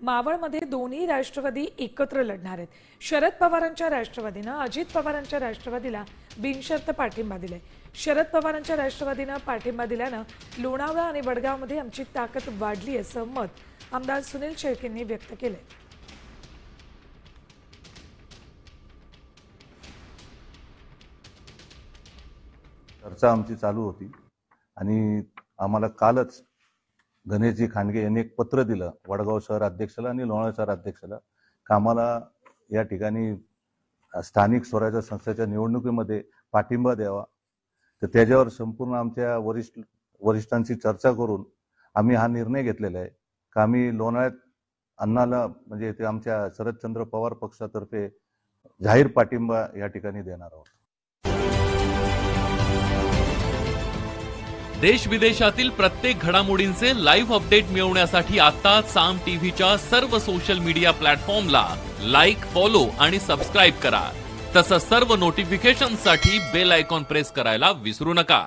मावळमध्ये दोन्ही राष्ट्रवादी एकत्र लढणार आहेत। शरद पवारांच्या राष्ट्रवादीनं अजित पवारांच्या राष्ट्रवादीला बिनशर्त पाठिंबा दिलाय। शरद पवारांच्या राष्ट्रवादीनं पाठिंबा दिल्यानं लोणावळा आणि वडगावमध्ये आमची ताकद वाढली असं मत आमदार सुनील शेळकेंनी व्यक्त केलंय। चर्चा आमची चालू होती आणि आम्हाला कालच गणेशजी खांडगे यांनी एक पत्र दिलं वडगाव शहर अध्यक्षाला आणि लोणावळा शहर अध्यक्षाला की आम्हाला या ठिकाणी स्थानिक स्वराज्य संस्थेच्या निवडणुकीमध्ये पाठिंबा द्यावा। तर त्याच्यावर संपूर्ण आमच्या वरिष्ठांची चर्चा करून आम्ही हा निर्णय घेतलेला आहे की आम्ही लोणावळ्यात अण्णाला म्हणजे ते आमच्या शरदचंद्र पवार पक्षातर्फे जाहीर पाठिंबा या ठिकाणी देणार आहोत। देश विदेशातील प्रत्येक घडामोडींचे लाईव्ह अपडेट मिळवण्यासाठी आता साम टीव्हीच्या सर्व सोशल मीडिया प्लॅटफॉर्मला लाईक, फॉलो आणि सबस्क्राईब करा। तसंच सर्व नोटिफिकेशनसाठी बेल आयकॉन प्रेस करायला विसरू नका।